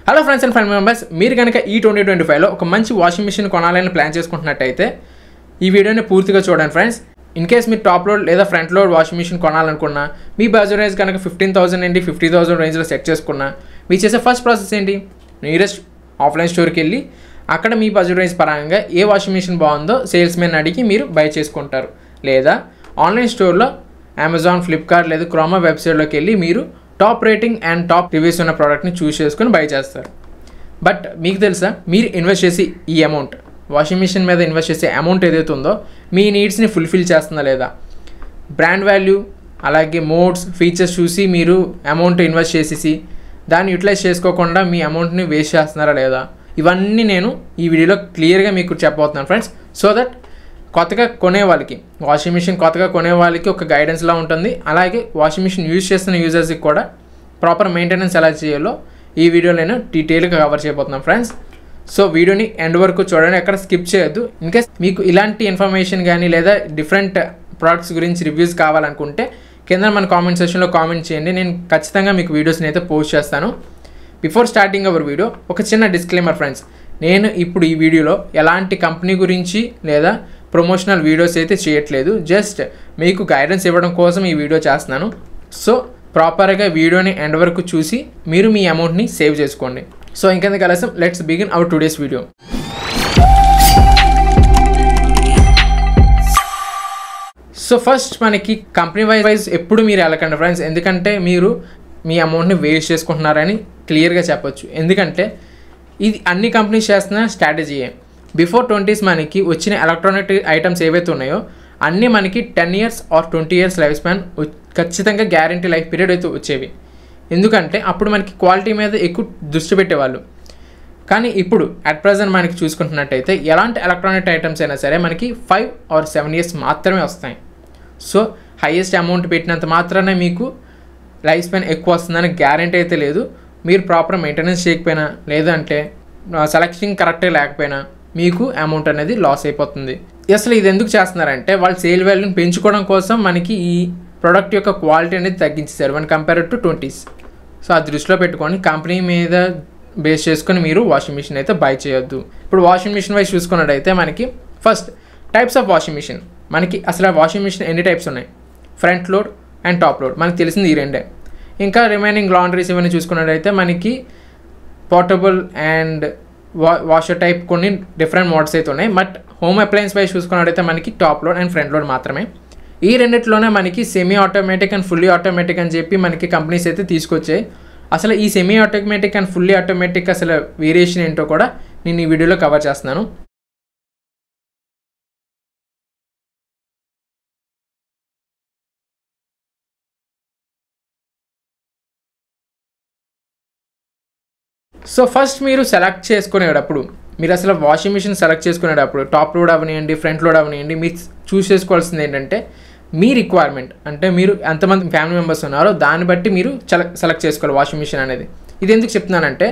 Hello friends and family members, మీరు కనుక ఈ 2025లో ఒక మంచి వాషింగ్ మిషన్ కొనాలని ప్లాన్ చేసుకుంటున్నట్టయితే ఈ వీడియోని పూర్తిగా చూడండి ఫ్రెండ్స్. ఇన్ కేస్ మీరు టాప్ లోడ్ లేదా ఫ్రంట్ లోడ్ వాషింగ్ మిషన్ కొనాలనుకున్నా, మీ బడ్జెట్ రేంజ్ కనుక 15,000 నుండి 50,000 రేంజ్లో సెట్ చేసుకున్నా, మీరు చేసే ఫస్ట్ ప్రాసెస్ ఏంటి? నియరెస్ట్ ఆఫ్లైన్ స్టోర్కి వెళ్ళి అక్కడ మీ బడ్జెట్ రేంజ్ పరంగా ఏ వాషింగ్ మిషన్ బాగుందో సేల్స్ మెన్ అడిగి మీరు బై చేసుకుంటారు. లేదా ఆన్లైన్ స్టోర్లో అమెజాన్, ఫ్లిప్కార్ట్ లేదా క్రోమా వెబ్సైట్లోకి వెళ్ళి మీరు top rating and top reviews ఉన్న ప్రోడక్ట్ని చూస్ చేసుకొని బై చేస్తారు. బట్ మీకు తెలుసా, మీరు ఇన్వెస్ట్ చేసి ఈ అమౌంట్ వాషింగ్ మిషన్ మీద ఇన్వెస్ట్ చేసే అమౌంట్ ఏదైతే ఉందో మీ నీడ్స్ని ఫుల్ఫిల్ చేస్తుందా లేదా, బ్రాండ్ వాల్యూ అలాగే మోడ్స్ ఫీచర్స్ చూసి మీరు అమౌంట్ ఇన్వెస్ట్ చేసేసి దాన్ని యూటిలైజ్ చేసుకోకుండా మీ అమౌంట్ని వేస్ట్ చేస్తున్నారా లేదా, ఇవన్నీ నేను ఈ వీడియోలో క్లియర్గా మీకు చెప్పబోతున్నాను ఫ్రెండ్స్. సో దట్ కొత్తగా కొనే వాళ్ళకి వాషింగ్ మిషన్ కొత్తగా కొనే వాళ్ళకి ఒక గైడెన్స్లా ఉంటుంది. అలాగే వాషింగ్ మిషన్ యూజ్ చేస్తున్న యూజర్స్కి కూడా ప్రాపర్ మెయింటెనెన్స్ ఎలా చేయాలో ఈ వీడియోలో నేను డీటెయిల్గా కవర్ చేయబోతున్నాను ఫ్రెండ్స్. సో వీడియోని ఎండ్ వరకు చూడండి, ఎక్కడ స్కిప్ చేయొద్దు. ఇన్కేస్ మీకు ఇలాంటి ఇన్ఫర్మేషన్ కానీ లేదా డిఫరెంట్ ప్రోడక్ట్స్ గురించి రివ్యూస్ కావాలనుకుంటే కింద మన కామెంట్ సెక్షన్లో కామెంట్ చేయండి. నేను ఖచ్చితంగా మీకు వీడియోస్ని అయితే పోస్ట్ చేస్తాను. బిఫోర్ స్టార్టింగ్ అవర్ వీడియో ఒక చిన్న డిస్క్లైమర్ ఫ్రెండ్స్. నేను ఇప్పుడు ఈ వీడియోలో ఎలాంటి కంపెనీ గురించి లేదా ప్రమోషనల్ వీడియోస్ అయితే చేయట్లేదు. జస్ట్ మీకు గైడెన్స్ ఇవ్వడం కోసం ఈ వీడియో చేస్తున్నాను. సో ప్రాపర్గా వీడియోని ఎండ్ వరకు చూసి మీరు మీ అమౌంట్ని సేవ్ చేసుకోండి. సో ఇంకెందుకు ఆలస్యం, let's begin our today's video. So first మనకి కంపెనీ వైజ్ ఎప్పుడు మీరు వెళ్ళకండి ఫ్రెండ్స్, ఎందుకంటే మీరు మీ అమౌంట్ని వేస్ట్ చేసుకుంటున్నారని క్లియర్గా చెప్పొచ్చు. ఎందుకంటే ఇది అన్ని కంపెనీస్ చేస్తున్న స్ట్రాటజీయే. బిఫోర్ 20s మనకి వచ్చిన ఎలక్ట్రానిక్ ఐటమ్స్ ఏవైతే ఉన్నాయో అన్నీ మనకి 10 years or 20 years life span ఖచ్చితంగా గ్యారంటీ లైఫ్ పీరియడ్ అయితే వచ్చేవి. ఎందుకంటే అప్పుడు మనకి క్వాలిటీ మీద ఎక్కువ దృష్టి పెట్టేవాళ్ళు. కానీ ఇప్పుడు అట్ ప్రజెంట్ మనకి చూసుకుంటున్నట్టయితే ఎలాంటి ఎలక్ట్రానిక్ ఐటమ్స్ అయినా సరే మనకి 5 or 7 years మాత్రమే వస్తాయి. సో హైయెస్ట్ అమౌంట్ పెట్టినంత మాత్రానే మీకు లైఫ్ స్పాన్ ఎక్కువ వస్తుందని గ్యారంటీ అయితే లేదు. మీరు ప్రాపర్ మెయింటెనెన్స్ చేయకపోయినా లేదంటే సెలెక్షన్ కరెక్టే లేకపోయినా మీకు అమౌంట్ అనేది లాస్ అయిపోతుంది. అసలు ఇది ఎందుకు చేస్తున్నారంటే వాళ్ళు సేల్ వాల్యూని పెంచుకోవడం కోసం మనకి ఈ ప్రోడక్ట్ యొక్క క్వాలిటీ అనేది తగ్గించేశారు one compare to 20s. So ఆ దృష్టిలో పెట్టుకొని కంపెనీ మీద బేస్ చేసుకొని మీరు వాషింగ్ మిషన్ అయితే బై చేయొద్దు. ఇప్పుడు వాషింగ్ మిషన్ వైజ్ చూసుకున్నట్టయితే మనకి first types of washing machine. మనకి అసలు వాషింగ్ మిషన్ ఎన్ని టైప్స్ ఉన్నాయి? Front load and top load, మనకి తెలిసింది ఈ రెండే. ఇంకా రిమైనింగ్ లాండ్రీస్ ఇవన్నీ చూసుకున్నట్టయితే మనకి పోర్టబుల్ అండ్ వాషర్ టైప్ కొన్ని డిఫరెంట్ మోడ్స్ అయితే ఉన్నాయి. బట్ హోమ్ అప్లయన్స్ వైజ్ చూసుకున్నట్టయితే మనకి top load and front load మాత్రమే. ఈ రెండిట్లోనే మనకి semi automatic and fully automatic అని చెప్పి మనకి కంపెనీస్ అయితే తీసుకొచ్చాయి. అసలు ఈ semi automatic and fully automatic అసలు వేరియేషన్ ఏంటో కూడా నేను ఈ వీడియోలో కవర్ చేస్తున్నాను. సో ఫస్ట్ మీరు సెలెక్ట్ చేసుకునేటప్పుడు, మీరు అసలు వాషింగ్ మిషన్ సెలెక్ట్ చేసుకునేటప్పుడు టాప్ లోడ్ అవనివ్వండి, ఫ్రంట్ లోడ్ అవనివ్వండి, మీరు చూస్ చేసుకోవాల్సింది ఏంటంటే మీ రిక్వైర్మెంట్, అంటే మీరు ఎంతమంది ఫ్యామిలీ మెంబర్స్ ఉన్నారో దాన్ని బట్టి మీరు సెలెక్ట్ చేసుకోవాలి వాషింగ్ మిషన్ అనేది. ఇది ఎందుకు చెప్తున్నానంటే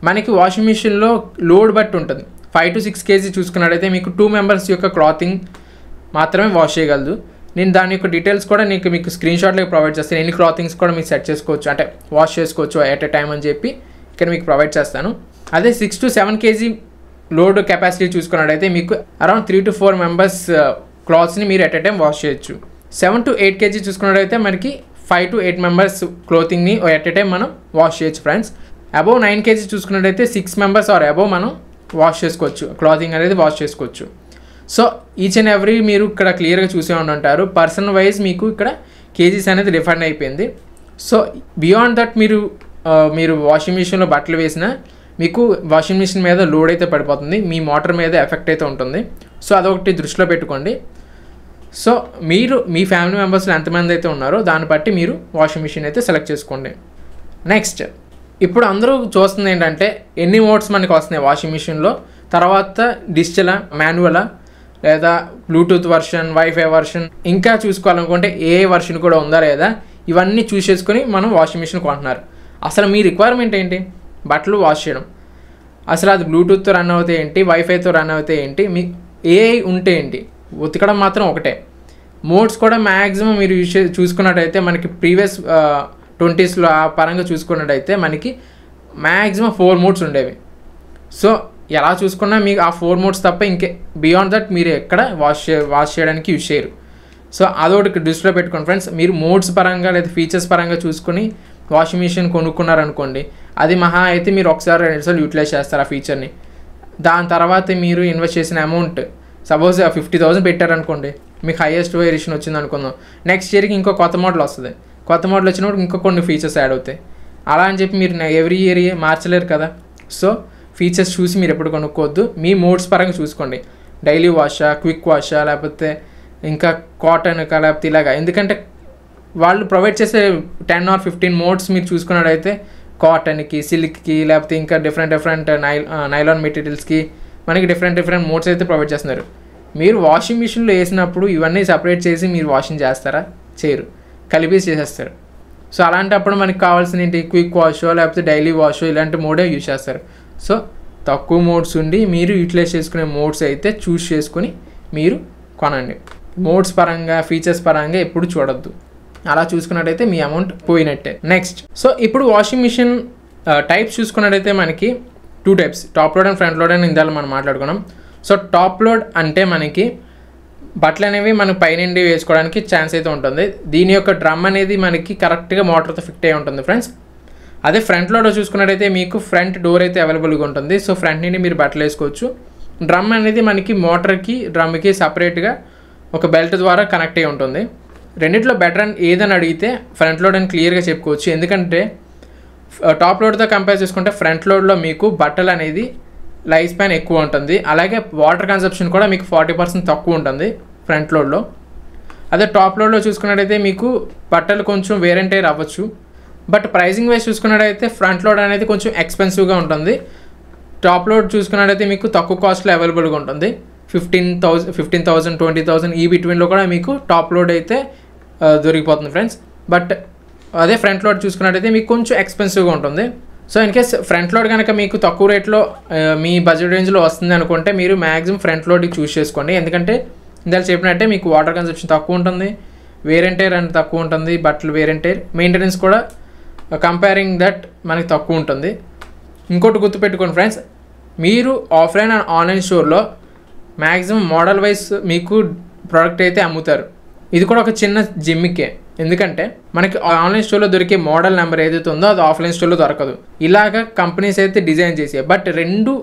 మనకి వాషింగ్ మిషన్లో లోడ్ బట్టి ఉంటుంది. 5 to 6 kg చూసుకున్నట్టయితే మీకు 2 members యొక్క క్లాతింగ్ మాత్రమే వాష్ చేయగలదు. నేను దాని యొక్క డీటెయిల్స్ కూడా మీకు స్క్రీన్ షాట్లో ప్రొవైడ్ చేస్తాను. ఎన్ని క్లాతింగ్స్ కూడా మీరు సెట్ చేసుకోవచ్చు, అంటే వాష్ చేసుకోవచ్చు ఎట్ ఎ టైమ్ అని చెప్పి ఇక్కడ మీకు ప్రొవైడ్ చేస్తాను. అదే 6 to 7 kg లోడ్ కెపాసిటీ చూసుకున్నట్టయితే మీకు అరౌండ్ 3 to 4 members క్లాత్స్ని మీరు ఎట్ ఎ టైం వాష్ చేయొచ్చు. 7 to 8 kg చూసుకున్నట్టయితే మనకి 5 to 8 members క్లోతింగ్ని ఎట్ ఎ టైం మనం వాష్ చేయొచ్చు ఫ్రెండ్స్. అబోవ్ 9 kg చూసుకున్నట్టయితే 6 members ఆర్ అబోవ్ మనం వాష్ చేసుకోవచ్చు, క్లాతింగ్ అనేది వాష్ చేసుకోవచ్చు. సో ఈచ్ అండ్ ఎవ్రీ మీరు ఇక్కడ క్లియర్గా చూసే ఉంటారు. పర్సన్ వైజ్ మీకు ఇక్కడ కేజీస్ అనేది డిఫైన్ అయిపోయింది. సో బియాండ్ దట్ మీరు వాషింగ్ మిషన్లో బట్టలు వేసినా మీకు వాషింగ్ మిషన్ మీద లోడ్ అయితే పడిపోతుంది, మీ మోటార్ మీద ఎఫెక్ట్ అయితే ఉంటుంది. సో అదొకటి దృష్టిలో పెట్టుకోండి. సో మీరు మీ ఫ్యామిలీ మెంబర్స్లో ఎంతమంది అయితే ఉన్నారో దాన్ని బట్టి మీరు వాషింగ్ మిషన్ అయితే సెలెక్ట్ చేసుకోండి. నెక్స్ట్ ఇప్పుడు అందరూ చూస్తుంది ఏంటంటే ఎన్ని మోడ్స్ మనకి వస్తున్నాయి వాషింగ్ మిషన్లో, తర్వాత డిజిటలా, మాన్యువలా, లేదా బ్లూటూత్ వర్షన్, వైఫై వర్షన్, ఇంకా చూసుకోవాలనుకుంటే ఏ వర్షన్ కూడా ఉందా లేదా, ఇవన్నీ చూస్ చేసుకొని మనం వాషింగ్ మిషన్ కొంటున్నారు. అసలు మీ రిక్వైర్మెంట్ ఏంటి? బట్టలు వాష్ చేయడం. అసలు అది బ్లూటూత్తో రన్ అవుతాయి ఏంటి, వైఫైతో రన్ అవుతాయి ఏంటి, మీ ఏఐ ఉంటే ఏంటి, ఉతకడం మాత్రం ఒకటే. మోడ్స్ కూడా మ్యాక్సిమం మీరు చూసుకున్నట్టయితే మనకి ప్రీవియస్ 20s ఆ పరంగా చూసుకున్నట్టయితే మనకి మ్యాక్సిమం 4 మోడ్స్ ఉండేవి. సో ఎలా చూసుకున్నా మీకు ఆ 4 మోడ్స్ తప్ప ఇంకే బియాండ్ దట్ మీరు ఎక్కడ వాష్ చేయడానికి యూజ్ చేయరు. సో అదొకటి దృష్టిలో పెట్టుకోండి ఫ్రెండ్స్. మీరు మోడ్స్ పరంగా లేదా ఫీచర్స్ పరంగా చూసుకుని వాషింగ్ మిషన్ కొనుక్కున్నారనుకోండి, అది మహా అయితే మీరు ఒకసారి 2 సార్లు యూటిలైజ్ చేస్తారు ఆ ఫీచర్ని. దాని తర్వాత మీరు ఇన్వెస్ట్ చేసిన అమౌంట్ సపోజ్ 50,000 పెట్టారనుకోండి, మీకు హైయెస్ట్ వేరియేషన్ వచ్చింది అనుకుందాం. నెక్స్ట్ ఇయర్కి ఇంకో కొత్త మోడల్ వస్తుంది. కొత్త మోడల్ వచ్చినప్పుడు ఇంకో కొన్ని ఫీచర్స్ యాడ్ అవుతాయి. అలా అని చెప్పి మీరు ఎవ్రీ ఇయర్ మార్చలేరు కదా. సో ఫీచర్స్ చూసి మీరు ఎప్పుడు కొనుక్కోవద్దు. మీ మోడ్స్ పరంగా చూసుకోండి. డైలీ వాషా, క్విక్ వాషా, లేకపోతే ఇంకా కాటన్కా, లేకపోతే ఇలాగా. ఎందుకంటే వాళ్ళు ప్రొవైడ్ చేసే 10 or 15 మోడ్స్ మీరు చూసుకున్నట్టయితే కాటన్కి, సిల్క్కి, లేకపోతే ఇంకా డిఫరెంట్ నైలాన్ మెటీరియల్స్కి మనకి డిఫరెంట్ మోడ్స్ అయితే ప్రొవైడ్ చేస్తున్నారు. మీరు వాషింగ్ మిషన్లో వేసినప్పుడు ఇవన్నీ సపరేట్ చేసి మీరు వాషింగ్ చేస్తారా? చేయరు, కలిపేసి చేసేస్తారు. సో అలాంటప్పుడు మనకి కావాల్సిన ఏంటి, క్విక్ వాషో లేకపోతే డైలీ వాషో ఇలాంటి మోడే యూజ్ చేస్తారు. సో తక్కువ మోడ్స్ ఉండి మీరు యూటిలైజ్ చేసుకునే మోడ్స్ అయితే చూస్ చేసుకుని మీరు కొనండి. మోడ్స్ పరంగా ఫీచర్స్ పరంగా ఎప్పుడు చూడొద్దు. అలా చూసుకున్నట్టయితే మీ అమౌంట్ పోయినట్టే. నెక్స్ట్, సో ఇప్పుడు వాషింగ్ మిషన్ టైప్స్ చూసుకున్నట్టయితే మనకి 2 types, top load and front load అని ఇందాక మనం మాట్లాడుకున్నాం. సో టాప్ లోడ్ అంటే మనకి బట్టలు అనేవి మనకు పైనుండి వేసుకోవడానికి ఛాన్స్ అయితే ఉంటుంది. దీని యొక్క డ్రమ్ అనేది మనకి కరెక్ట్గా మోటార్తో ఫిట్ అయి ఉంటుంది ఫ్రెండ్స్. అదే ఫ్రంట్ లోడ్ చూసుకున్నట్టయితే మీకు ఫ్రంట్ డోర్ అయితే అవైలబుల్గా ఉంటుంది. సో ఫ్రంట్ నుండి మీరు బట్టలు వేసుకోవచ్చు. డ్రమ్ అనేది మనకి మోటార్కి డ్రమ్కి సపరేట్గా ఒక బెల్ట్ ద్వారా కనెక్ట్ అయి ఉంటుంది. రెండిట్లో బెటర్ అని ఏదని అడిగితే ఫ్రంట్ లోడ్ అని క్లియర్గా చెప్పుకోవచ్చు. ఎందుకంటే టాప్ లోడ్తో కంపేర్ చేసుకుంటే ఫ్రంట్ లోడ్లో మీకు బట్టలు అనేది లైఫ్ స్పాన్ ఎక్కువ ఉంటుంది. అలాగే వాటర్ కన్సప్షన్ కూడా మీకు 40% తక్కువ ఉంటుంది ఫ్రంట్ లోడ్లో. అదే టాప్ లోడ్లో చూసుకున్నట్టయితే మీకు బట్టలు కొంచెం వేర్ అండ్ టైర్ అవ్వచ్చు. బట్ ప్రైజింగ్ వైజ్ చూసుకున్నట్టయితే ఫ్రంట్ లోడ్ అనేది కొంచెం ఎక్స్పెన్సివ్గా ఉంటుంది. టాప్ లోడ్ చూసుకున్నట్టయితే మీకు తక్కువ కాస్ట్లో అవైలబుల్గా ఉంటుంది. 15,000 20,000 ఈ బిట్వీన్లో కూడా మీకు టాప్ లోడ్ అయితే దొరికిపోతుంది ఫ్రెండ్స్. బట్ అదే ఫ్రంట్ లోడ్ చూసుకున్నట్టయితే మీకు కొంచెం ఎక్స్పెన్సివ్గా ఉంటుంది. So in case front load కనుక మీకు తక్కువ రేట్లో మీ బడ్జెట్ రేంజ్లో వస్తుంది అనుకుంటే మీరు మ్యాక్సిమం ఫ్రంట్ లోడ్కి చూస్ చేసుకోండి. ఎందుకంటే ఇందాక చెప్పినట్టే మీకు వాటర్ కన్సప్షన్ తక్కువ ఉంటుంది, వేర్ అండ్ టైర్ అంటే తక్కువ ఉంటుంది, బట్టలు వేర్ అండ్ టైర్ మెయింటెనెన్స్ కూడా కంపేరింగ్ దట్ మనకి తక్కువ ఉంటుంది. ఇంకోటి గుర్తుపెట్టుకోండి ఫ్రెండ్స్, మీరు ఆఫ్లైన్ అండ్ ఆన్లైన్ స్టోర్లో మ్యాక్సిమం మోడల్ వైజ్ మీకు ప్రోడక్ట్ అయితే అమ్ముతారు. ఇది కూడా ఒక చిన్న జిమ్మికే. ఎందుకంటే మనకి ఆన్లైన్ స్టోర్లో దొరికే మోడల్ నెంబర్ ఏదైతే ఉందో అది ఆఫ్లైన్ స్టోర్లో దొరకదు. ఇలాగ కంపెనీస్ అయితే డిజైన్ చేసాయి. బట్ 2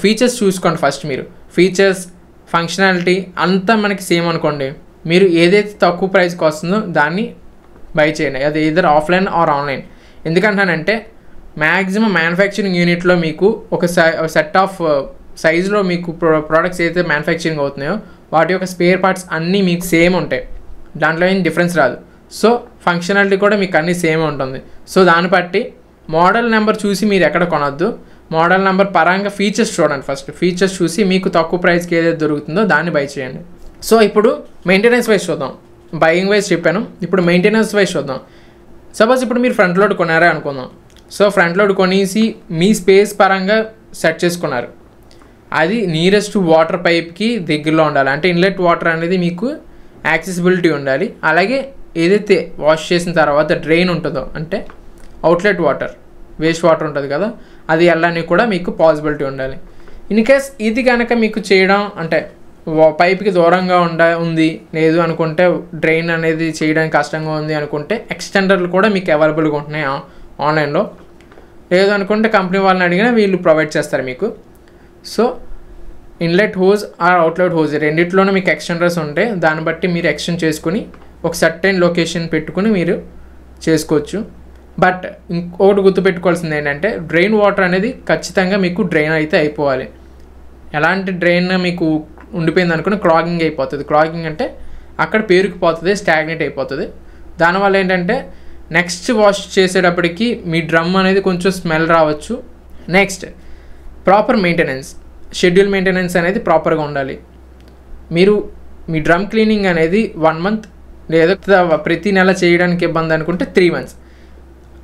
ఫీచర్స్ చూసుకోండి ఫస్ట్. మీరు ఫీచర్స్, ఫంక్షనాలిటీ అంతా మనకి సేమ్ అనుకోండి. మీరు ఏదైతే తక్కువ ప్రైస్కి వస్తుందో దాన్ని బై చేయండి. అది ఇద్దరు ఆఫ్లైన్ ఆర్ ఆన్లైన్. ఎందుకంటానంటే మ్యాక్సిమం మ్యానుఫ్యాక్చరింగ్ యూనిట్లో మీకు ఒక సెట్ ఆఫ్ సైజులో మీకు ప్రోడక్ట్స్ ఏదైతే మ్యానుఫ్యాక్చరింగ్ అవుతున్నాయో వాటి యొక్క స్పేర్ పార్ట్స్ అన్నీ మీకు సేమ్ ఉంటాయి. దాంట్లో ఏం డిఫరెన్స్ రాదు. సో ఫంక్షనాలిటీ కూడా మీకు అన్నీ సేమ్ ఉంటుంది. సో దాన్ని బట్టి మోడల్ నెంబర్ చూసి మీరు ఎక్కడ కొనొద్దు. మోడల్ నెంబర్ పరంగా ఫీచర్స్ చూడండి ఫస్ట్. ఫీచర్స్ చూసి మీకు తక్కువ ప్రైస్కి ఏదైతే దొరుకుతుందో దాన్ని బై చేయండి. సో ఇప్పుడు మెయింటెనెన్స్ వైజ్ చూద్దాం. బయింగ్ వైజ్ చెప్పాను, ఇప్పుడు మెయింటెనెన్స్ వైజ్ చూద్దాం. సపోజ్ ఇప్పుడు మీరు ఫ్రంట్ లోడ్ కొన్నారే అనుకుందాం. సో ఫ్రంట్ లోడ్ కొనేసి మీ స్పేస్ పరంగా సెట్ చేసుకున్నారు. అది నియరెస్ట్ వాటర్ పైప్కి దగ్గరలో ఉండాలి. అంటే ఇన్లెట్ వాటర్ అనేది మీకు యాక్సెసిబిలిటీ ఉండాలి. అలాగే ఏదైతే వాష్ చేసిన తర్వాత డ్రైన్ ఉంటుందో అంటే అవుట్లెట్ వాటర్, వేస్ట్ వాటర్ ఉంటుంది కదా, అది వెళ్ళడానికి కూడా మీకు పాసిబిలిటీ ఉండాలి. ఇన్ కేస్ ఇది కనుక మీకు చేయడం అంటే పైప్కి దూరంగా ఉంది లేదు అనుకుంటే, డ్రైన్ అనేది చేయడానికి కష్టంగా ఉంది అనుకుంటే ఎక్స్టెండర్లు కూడా మీకు అవైలబుల్గా ఉంటున్నాయి ఆన్లైన్లో. లేదు అనుకుంటే కంపెనీ వాళ్ళని అడిగినా వీళ్ళు ప్రొవైడ్ చేస్తారు మీకు. So inlet hose or outlet hose రెండిట్లోనూ మీకు ఎక్స్టెండర్స్ ఉంటాయి. దాన్ని బట్టి మీరు ఎక్స్టెండ్ చేసుకుని ఒక సర్టెన్ లొకేషన్ పెట్టుకుని మీరు చేసుకోవచ్చు. బట్ ఇంకొకటి గుర్తుపెట్టుకోవాల్సింది ఏంటంటే డ్రైన్ వాటర్ అనేది ఖచ్చితంగా మీకు డ్రైన్ అయితే అయిపోవాలి. ఎలాంటి డ్రైన్ మీకు ఉండిపోయింది అనుకుని క్లాగింగ్ అయిపోతుంది. క్లాగింగ్ అంటే అక్కడ పేరుకుపోతుంది, స్టాగ్నేట్ అయిపోతుంది. దానివల్ల ఏంటంటే నెక్స్ట్ వాష్ చేసేటప్పటికి మీ డ్రమ్ అనేది కొంచెం స్మెల్ రావచ్చు. Next proper maintenance, schedule maintenance అనేది ప్రాపర్గా ఉండాలి. మీరు మీ డ్రమ్ క్లీనింగ్ అనేది 1 month లేదా ప్రతి నెల చేయడానికి ఇబ్బంది అనుకుంటే 3 months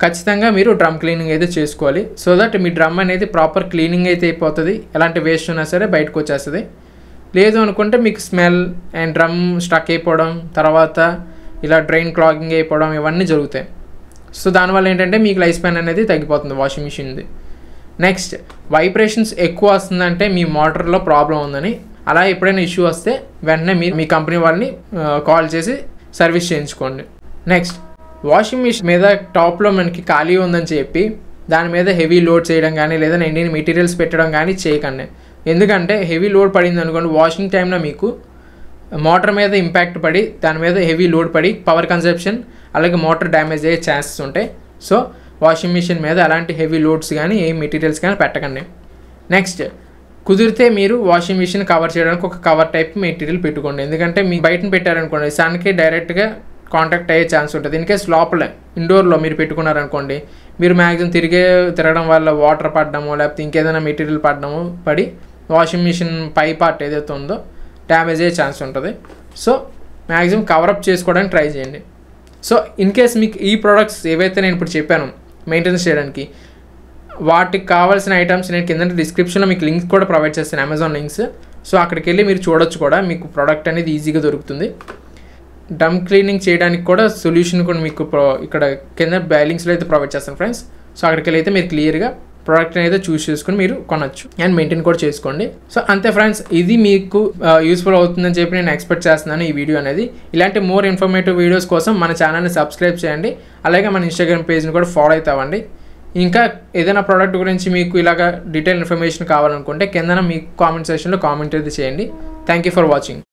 ఖచ్చితంగా మీరు డ్రమ్ క్లీనింగ్ అయితే చేసుకోవాలి. సో దట్ మీ డ్రమ్ అనేది ప్రాపర్ క్లీనింగ్ అయితే అయిపోతుంది. ఎలాంటి వేస్ట్ ఉన్నా సరే బయటకు వచ్చేస్తుంది. లేదు అనుకుంటే మీకు స్మెల్ అండ్ డ్రమ్ స్టక్ అయిపోవడం, తర్వాత ఇలా డ్రైన్ క్లాగింగ్ అయిపోవడం ఇవన్నీ జరుగుతాయి. సో దానివల్ల ఏంటంటే మీకు లైఫ్ స్పాన్ అనేది తగ్గిపోతుంది వాషింగ్ మిషన్ది. నెక్స్ట్ వైబ్రేషన్స్ ఎక్కువ వస్తుందంటే మీ మోటార్లో ప్రాబ్లం ఉందని. అలా ఎప్పుడైనా ఇష్యూ వస్తే వెంటనే మీరు మీ కంపెనీ వాళ్ళని కాల్ చేసి సర్వీస్ చేయించుకోండి. నెక్స్ట్ వాషింగ్ మిషన్ మీద టాప్లో మనకి ఖాళీ ఉందని చెప్పి దాని మీద హెవీ లోడ్ చేయడం కానీ లేదా ఎండిన మెటీరియల్స్ పెట్టడం కానీ చేయకండి. ఎందుకంటే హెవీ లోడ్ పడింది అనుకోండి, వాషింగ్ టైంలో మీకు మోటార్ మీద ఇంపాక్ట్ పడి దాని మీద హెవీ లోడ్ పడి పవర్ కన్సప్షన్ అలాగే మోటార్ డ్యామేజ్ అయ్యే ఛాన్సెస్ ఉంటాయి. సో వాషింగ్ మిషన్ మీద అలాంటి హెవీ లోడ్స్ కానీ ఏ మెటీరియల్స్ కానీ పెట్టకండి. నెక్స్ట్ కుదిరితే మీరు వాషింగ్ మిషన్ కవర్ చేయడానికి ఒక కవర్ టైప్ మెటీరియల్ పెట్టుకోండి. ఎందుకంటే మీ బయటను పెట్టారనుకోండి సన్కి డైరెక్ట్గా కాంటాక్ట్ అయ్యే ఛాన్స్ ఉంటుంది. ఇన్కేస్ లోపల ఇండోర్లో మీరు పెట్టుకున్నారనుకోండి, మీరు మ్యాక్సిమం తిరగడం వల్ల వాటర్ పడడము లేకపోతే ఇంకేదైనా మెటీరియల్ పడడము పడి వాషింగ్ మిషన్ పై పార్ట్ ఏదైతే ఉందో డ్యామేజ్ అయ్యే ఛాన్స్ ఉంటుంది. సో మ్యాక్సిమం కవరప్ చేసుకోవడానికి ట్రై చేయండి. సో ఇన్కేస్ మీకు ఈ ప్రోడక్ట్స్ ఏవైతే నేను ఇప్పుడు చెప్పాను మెయింటెనెన్స్ చేయడానికి, వాటికి కావాల్సిన ఐటమ్స్ నేను కింద డిస్క్రిప్షన్లో మీకు లింక్స్ కూడా ప్రొవైడ్ చేస్తాను, అమెజాన్ లింక్స్. సో అక్కడికి వెళ్ళి మీరు చూడొచ్చు కూడా, మీకు ప్రోడక్ట్ అనేది ఈజీగా దొరుకుతుంది. డమ్ క్లీనింగ్ చేయడానికి కూడా సొల్యూషన్ కూడా మీకు ఇక్కడ కింద లింక్స్లో అయితే ప్రొవైడ్ చేస్తాను ఫ్రెండ్స్. సో అక్కడికి వెళ్ళి అయితే మీరు క్లియర్గా ప్రోడక్ట్ని అయితే చూస్ చేసుకుని మీరు కొనొచ్చు అండ్ మెయింటైన్ కూడా చేసుకోండి. సో అంతే ఫ్రెండ్స్, ఇది మీకు యూస్ఫుల్ అవుతుందని చెప్పి నేను ఎక్స్పెక్ట్ చేస్తున్నాను ఈ వీడియో అనేది. ఇలాంటి మోర్ ఇన్ఫర్మేటివ్ వీడియోస్ కోసం మన ఛానల్ని సబ్స్క్రైబ్ చేయండి, అలాగే మన ఇన్స్టాగ్రామ్ పేజ్ని కూడా ఫాలో అవుతామండి. ఇంకా ఏదైనా ప్రోడక్ట్ గురించి మీకు ఇలాగ డీటెయిల్ ఇన్ఫర్మేషన్ కావాలనుకుంటే కింద మీ కామెంట్ సెక్షన్లో కామెంట్ అయితే చేయండి. Thank you for watching.